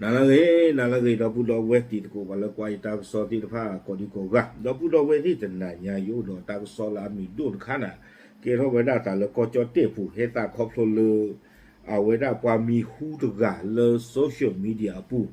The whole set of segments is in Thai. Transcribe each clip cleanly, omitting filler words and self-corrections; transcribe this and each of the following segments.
nalage da pudo weti ko wala kwa ita so ti pha ko di ko ga da pudo weti tana nya yo do ta so la mi do khana ke ro weda ta le ko cho te pu he ta kho plo le a weda kwa mi hu to ga le social media pu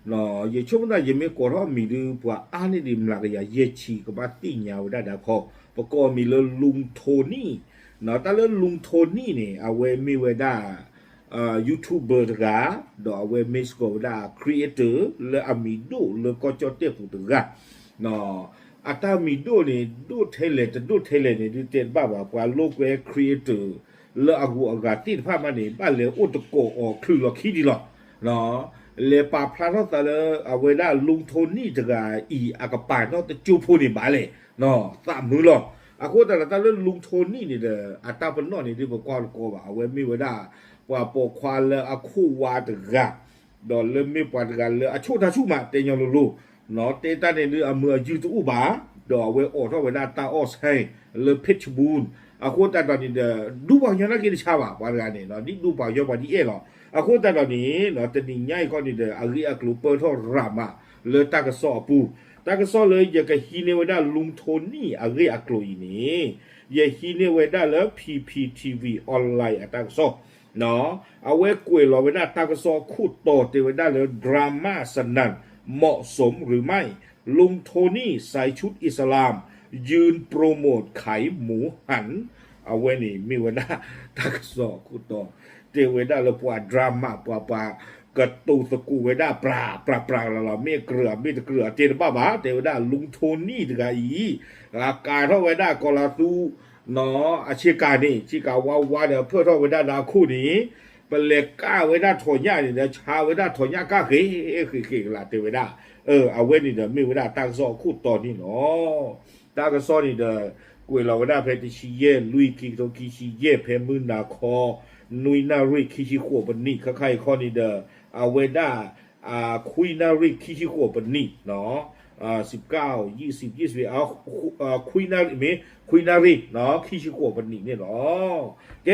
no ye chom da ye me ko ro mi du pwa a ni di mla ya ye chi ko ba ti nya weda da kho pa ko mi le lung thoni no ta le lung thoni ni a we mi weda YouTuber ga do we misko da creator le amido le ko cho te pu ga no ata mido ni do thele ni te ba kwa lo kwe creator le agu aga ti pha ma ni ba le o to ko o khlu lo khi di lo no le pa pla no ta le a we da lung thoni ga I aga pa no te chu pu ni ba le no sa mu lo a ko ta le lung thoni ni de ata pa no ni di ba kwa ko ba we mi we daว่าปกควาเลยอะคู่วาดกะดอลเลยไม่ปวดกันเลยอะชูทาชูมาเตยองลูเนาะเตตันเนี่ยเลยอะมือยืดอุบาดอเวออทเวลาตาออสให้เลยเพชรบูนอะคู่ตาตอนนี้เดดูบ่ยังนักกินชาวะวันกันเนี่ยเนาะนี่ดูบ่ยอบ่ดีเอเนาะอะคู่ตาตอนนี้เนาะตนี่ใหญ่ก็นี่เดอะริอะกลูเปิลทอรามะเลยตากระสอปูตากระสอเลยอย่ากะฮีเนเวดาลุงโทนี่อะริอะกลูอีนี่อย่าฮีเนเวดาแล้ว PPTV ออนไลน์อะตากระสอเนาะเอาไว้กุยเราไว้หน้าตากระซอคูดโตเตไว้ได้เลยดราม่าสนั่นเหมาะสมหรือไม่ลุงโทนี่ใส่ชุดอิสลามยืนโปรโมทขายหมูหันเอาไว้นี่มีไว้หน้าตากระซอคูดโตเตไว้ได้เลยปว่าดราม่าปว่ากระตูสกูไว้ได้ปลาเราไม่เกลือเจนบ้าเตไว้ได้ลุงโทนี่ถึงไงราคาเท่าไว้ได้กอลาซูเนาะอาชีพการนี่ชีกาวาเดี๋ยวเพื่อทอดไว้ได้นาคู่นี้เป็นเล็กก้าไว้ได้ถอนหญ้านี่เดี๋ยวชาไว้ได้ถอนหญ้าก้าเขละเตไว้ได้เอาไว้นี่เดี๋ยวมีไว้ได้ตั้งซอคู่ตอนนี้เนาะตั้งซอนี่เดี๋ยวกุยเราไว้ได้เพติชีเย่ลุยกิโตกิชีเย่เพมือนาคอนุยนาริคิชิขวบนี่ข้าใครข้อนี่เดี๋ยวเอาไว้ได้คุยนาริคิชิขวบนี่เนาะ19 20เอาคุยนารีเนาะขี้ชิโกะวันนี้เนี่ยเนาะแก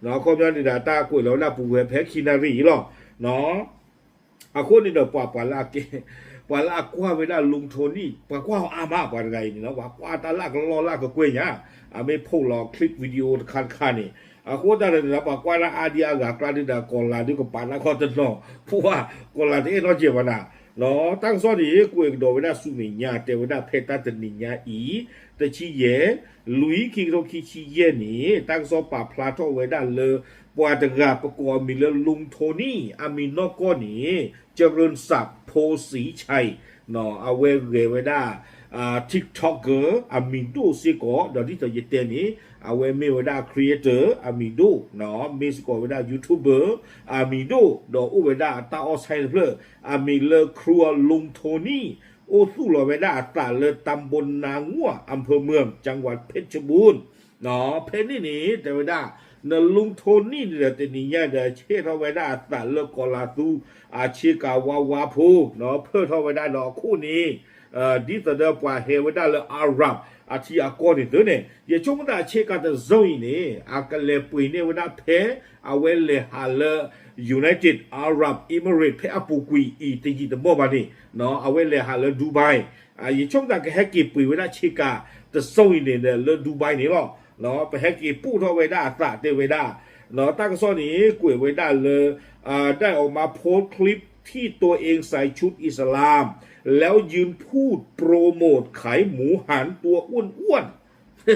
เนาะข้อมูลในดาต้ากุยแล้วน่าปูแพ้ขี้นารีหรอเนาะอะคนนี่เด้อปาลาเกปาลากว่าเวลาลุงโทนี่ปากว่าอามาปาไงนี่เนาะว่ากว่าตาลากรอลากก็กวยเนี่ยไม่พูดหรอกคลิปวิดีโอคันนี่อะโคตรเลยนะปากว่าละอาดีอากากลาดิดากอลาดิก็ปาละข้อตนอผู้ว่ากอลาที่เนาะเจ็บนะเนาะตั้งซอดีกูเองโดเวลาสุมิญญาเตเวลาเพตาตนิญญาอีตะชีเยลุยคิโรคิชีเยนี่ตั้งซอปาพลาโตเวลาเลปวาตกาปกอมีเลลุงโทนี่อามินอกอนี่เจริญศักดิ์โพสีชัยเนาะเอาเวเวลาTikToker อามิโดซิโกเดี๋ยวที่จะยึดเตนี่เอาไว้มีเวลา Creator อามิโดเนาะมีสกอเวลา YouTuber อามิโดดอกเวลาตาออสไซน์เพลอามิเลครัวลุงโทนี่โอสู้เวลาตาเลตำบลนางัวอำเภอเมืองจังหวัดเพชรบูรณ์เนาะเพชรนี่แต่เวลาเนลุงโทนี่เดี๋ยวแต่นี่เนี่ยเดี๋ยวเชื่อเวลาตาเลกอลาตูอาชีกาวาพูเนาะเพื่อเวลาดอกคู่นี้ดีแต่เดี๋ยวว่าเฮวดาเลอาหรับอาทิอากอนี่ตัวเนี่ยยังช่วงนั้นเช็คกันแต่โซนนี่อากาเลปุยเนี่ยวดาเพเอาเวลเลฮาเลยูไนเต็ดอาหรับอิมิเรตเพอปูกุยอีติจิตโมบานี่เนาะเอาเวลเลฮาเลดูไบยังช่วงนั้นก็แฮกกี้ปุยวดาเช็คกันแต่โซนนี่เนี่ยเลดูไบนี่หรอเนาะไปแฮกกี้ปูท่าเวดาตราเตเวดาเนาะตั้งโซนนี้กุยเวดาเลยได้ออกมาโพสคลิปที่ตัวเองใส่ชุดอิสลามแล้วยืนพูดโปรโมทขายหมูหันตัวอ้วน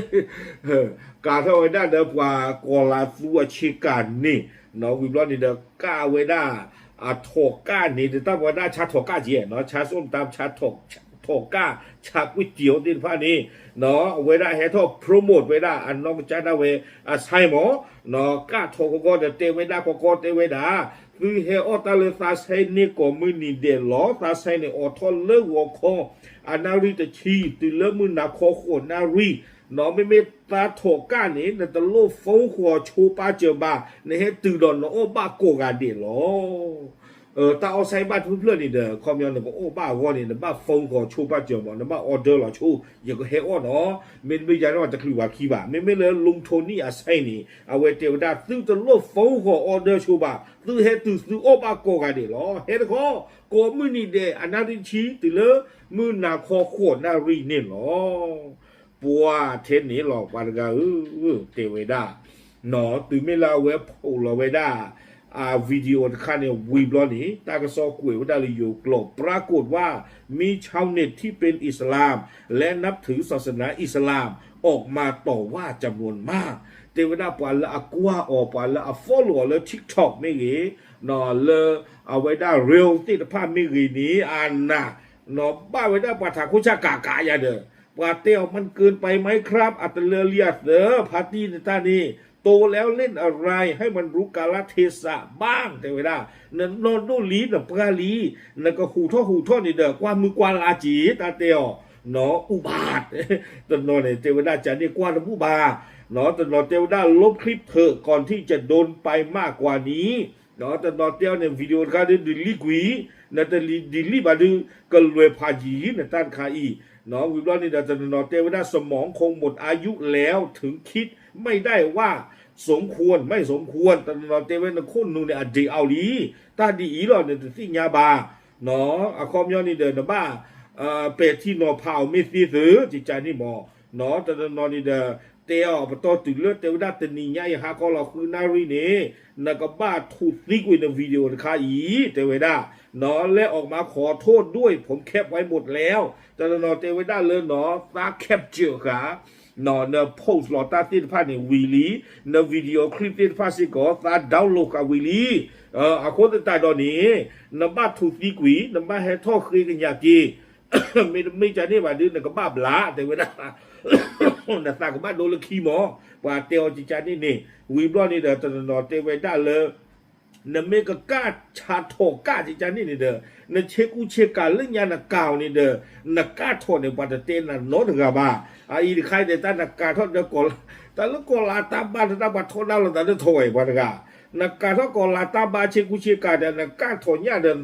ๆการเท่าไว้ได้เดิมกว่ากอลาฟัวชิกันนี่เนาะวิบลอนนี่เด้อก้าไว้ได้ถกก้านี่เดี๋ยวตั้งไว้ได้ชาถกก้าเจี๋ยเนาะชาส้มตำชาถกก้าชาก๋วยเตี๋ยวดินผ้านี้เนาะไว้ได้ให้ทอโปรโมทไว้ได้อันน้องจ้าได้เวใช่หมอเนาะก้าถกก็เดี๋ยวเตไว้ได้ก็เตไว้ได้คือเฮอตาเลซาเซนี่ก็มือนี่เดลอตาเซนี่อทอเลวอคออานาริตะชีติเลมือนาคอโคนารีเนาะไม่ตาถกก้านี่แต่ตะโลฟงหัวชูปาเจอบาในเฮตือดอนเนาะบ้าโกกาเดลอ ตาเอาใส่บ้านเพื่อนๆนี่เด้อคอมยอนก็โอ้บ้าวอนี่นะบ้าฟงก็ชูบ้าเจียวบ่นะบ้าออเดอร์หรอชูอย่าก็เฮออเนาะไม่อยากว่าจะคือว่าขี้บ่าไม่เลยลุงโทนี่อาศัยนี่เอาไว้เตียวดาซื้อจะลดฟงก็ออเดอร์ชูบ่าซื้อเฮตุซื้อโอบ้าโกกันดิหรอเฮตก็ก็มื้อนี้เด้ออันนั้นชี้ติเลมื้อนาคอขวดนารีนี่หรอปัวเทนนี่หรอกว่าก็เตวดาเนาะตื่นไม่ลาเว็บโอลเวดาวิดีโอคันเนี่ยวีบลอนี่ตากระสอบกวยว่าได้อยู่กลบปรากฏว่ามีชาวเน็ตที่เป็นอิสลามและนับถือศาสนาอิสลามออกมาต่อว่าจำนวนมากเทวดาปาละอักว่าออกปาละฟอลโล่และทิกท็อกไม่กี่นอเลเอาไว้ได้เร็วที่ภาพไม่กี่นี้อันน่ะนอบ้าไว้ได้ปะถาคุชากากาอย่าเด้อว่าเตียวมันเกินไปไหมครับอัตเลเลียสเด้อพาร์ตี้ในท่านี้โตแล้วเล่นอะไรให้มันรู้กาลเทศะบ้างแต่เวลานั่นนอนดูลีนะปลาลีนั่นก็หูท่อนี่เด้อกว่ามือกว่าลาจีตาเตียวเนาะอุบาทตอนนอนเนี่ยเทวดาจะนี่กว่าอุบาเนาะตอนนอนเทวดาลบคลิปเถอะก่อนที่จะโดนไปมากกว่านี้เนาะตอนนอนเตียวเนี่ยวิดีโอการดิลิกวีนั่นแต่ดิลิบาดูก็รวยพาจีนั่นต้านคาอีเนาะวิบลอนี่ตอนนอนเทวดาสมองคงหมดอายุแล้วถึงคิดไม่ได้ว่าสมควรไม่สมควรตอนนอนเทวดาคนนูเนี่ยอดีเอาลีตาดีอีหรอเนี่ยสิญาบาเนาะอะคอมยอนี่เดินนะบ้าเป็ดที่นอเผาไม่ซีซื้อจิตใจนี่หมอเนาะตอนนอนนี่เดินเตียวปตอตื่นเลือดเทวดาตนีใหญ่หาก็เราคือนารีเนี่ยนักบ้าถูกซิกไว้ในวิดีโอนะคะอีเทวดาเนาะและออกมาขอโทษด้วยผมแคปไว้หมดแล้วตอนนอนเทวดาเลยเนาะตาแคปเจอค่ะเนาะเนโพสต์หลอตาติดผ้าในวิลีเนวิดีโอคลิปติดผ้าสิก็ตาดาวน์โหลดกับวิลีอาคนตายตอนนี้นบ้าถูกซิกไว้นบ้าให้ท่อคืนกันยากีไม่จะนี่ว่าดื้อก็บ้าบลาแต่เวลาแต่ตาก็บ้าโดนขี้หมอว่าเตียวจิจานี่วีบล้อนี่เด้อตอนนอนเตวได้เลยนเมกกาชาโถกาจิจานี่เด้อนเชกูเชกาเรื่องยานกาวนี่เด้อนกาโถเนี่ยปัตเตนโนดกาบาอีใครเดตานกาโถเดกอลแต่ละกอลาตาบ้านตาบ้านโถดาวแต่ละโถยปัตกานกาโถกอลาตาบ้านเชกูเชกาเดนกาโถเนี่ยเดน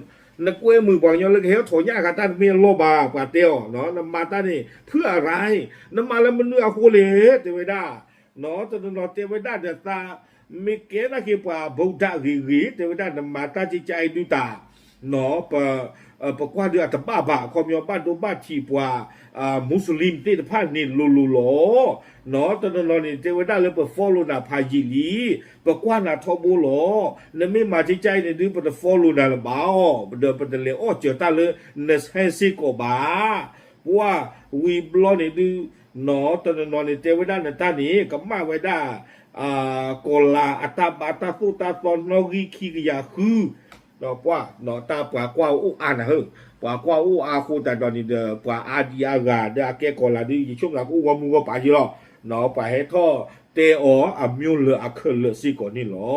นักเวมือบอกยังเลยเหวโถยากาตันมีโลบากว่าเตียวเนาะน้ำมาตานี่เพื่ออะไรน้ำมาแล้วมันเนื้อโคเลเตวดาเนาะตอนนอนเตวดาเดตามีเกณฑ์นักกีฬาบุตรกีเตวดาน้ำมาตาจิใจดูตาเนาะปะกว่าเดือดบ้าความยอมบ้านดูบ้านที่ปว่ามุสลิมที่ผ่านนี่ลุโลเนาะตอนนอนนี่เทวดาเลยเปิดฟอลโล่นาพายิลีปะกว่านาทอบูโลนั่นไม่มาที่ใจเนี่ยดูเปิดฟอลโล่นาละบ้าเดินเปิดเลยโอ้เจ้าตาเลยเนสเฮซิโกบ้าว่าวีบลอนี่ดูเนาะตอนนอนนี่เทวดาเนี่ยตานี่ก็มาไว้ได้กอลาอัตบาตาสุตาตอนนอริคิกยาคือเนาะว่าเนาะตาปว่ากว่าอุอานะเฮปว่ากว่าอุอาคูตาตอนนี้เด้อปว่าอาดีอากาเด้อแกกอลาดิช่วงหลังอุวามูก็ปาจิลอเนาะไปให้ท่อเตออะมิวเลอะเคเลสิก่อนนี่หรอ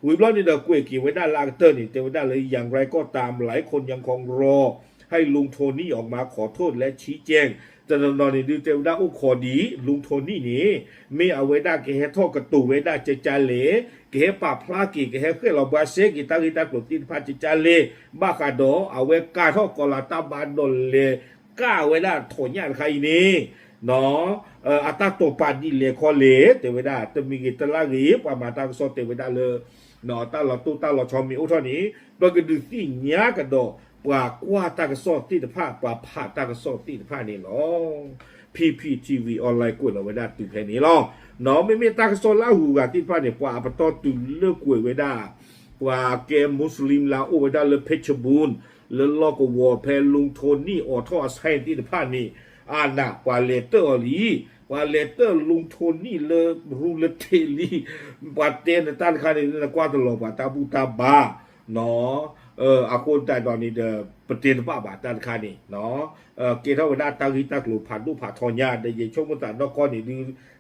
วิบลอนี่เด้อกวยกี่ไว้ได้ลากเตอร์นี่เทวดาเลยอย่างไรก็ตามหลายคนยังคงรอให้ลุงโทนี่ออกมาขอโทษและชี้แจงแต่นอนนี่ดูเทวดาอุขอดีลุงโทนี่นี่ไม่เอาไว้ได้แกให้ท่อกระตูไว้ได้จะจาเลแกให้ปาพลากีแกให้เพื่อเราบาเซกิตากลุ่มที่พาจิจาเลบ้าคาโดเอาไว้กาท่อกอลาตาบานดนเลก้าไว้ได้โถญาใครนี่เนาะอัตโตปาดิเลคอเลเทวดาจะมีกิตลารีปามาตาโซเทวดาเลยเนาะตาเราตู้ตาเราชอมีอุทอนี้ปกติสิ่งเนี้ยกันโดปว่ากว่าตากระสอบที่ผ้าปว่าผ้าตากระสอบที่ผ้านี่หรอPPTV ออนไลน์กวยเราไว้ได้ตื่นแค่นี้หรอเนาะไม่ตากระสอบลาหูกับที่ผ้าเนี่ยปว่าปตอตื่นเลิกกวยไว้ได้ปว่าเกมมุสลิมลาอูไว้ได้เลยเพชรบูรณ์แล้วลอกวอแพลุงโทนี่ออทอสให้ที่ผ้านี่น่ะปว่าเลเตอร์ลีว่าเลเตอร์ลุงโทนี่เลยรูเลเทลีปว่าเตนตันคานี่นะกว่าตลอดปว่าตาบูตาบาเนาะอาคนแต่ตอนนี้เดประเทศบ้าบาตันคานี่เนาะเกท่าวันตากิตากลุ่มผ่านดูผ่าทอนยาได้ยินช่วงมันตานกนี่ดู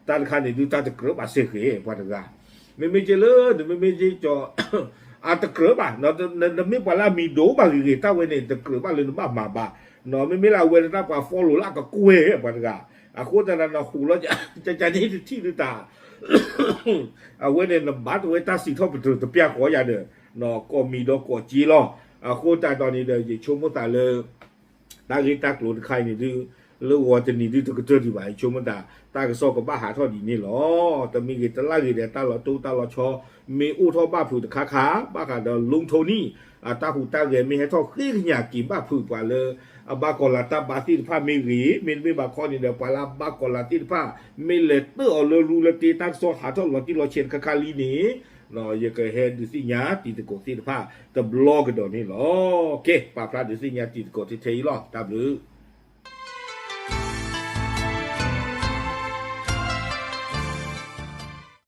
ตันคานี่ดูตาจะเกลือบาเสกเหพอถึงกันไม่เจริญไม่เจจออาตะเกลือบาเนาะไม่ปลามีโดบาลีตาเวเนตะเกลือบาเลยบ้ามาบาเนาะไม่ลาเวลาปาฟอลลูลาก็กุ้ยพอถึงกันอาคนแต่นั้นหูแล้วจะนี่ที่ดูตาเอาเวเนนบัดเวตาสีทอปตะเปียขอยาเด้อเนาะก็มีดอกกจีล้อ โคตรตอนนี้เลยชมมตาเลยตากิตากลุนใครนี่ดูแล้วว่าจะนี่ดูตะกเจอดีไว้ชมตาตากสอกับบ้าหาทอดีนี่หรอแต่มีกิตลากิเดตาลอตูตาลอชอมีอู้ทอบ้าผูตะขาบ้าขาดลุงโทนี่ตาหูตาเกมีให้ทอขี้ขยากิบ้าผูกว่าเลยบากอลาตาบาติผ้ามีรีมีไม่บาคอนี่เดียวปลาบากอลาติผ้ามีเลตเตอร์เอาเลยรูเลตีตากสอหาทอลอติลอเชนคาลีนี่เนาะยังก็เห็นดูสิญาติตะโกติผ้าแต่บล็อกดอนี่หรอโอเคป้าพระดูสิญาติตะโกที่เทยหรอตามหรือ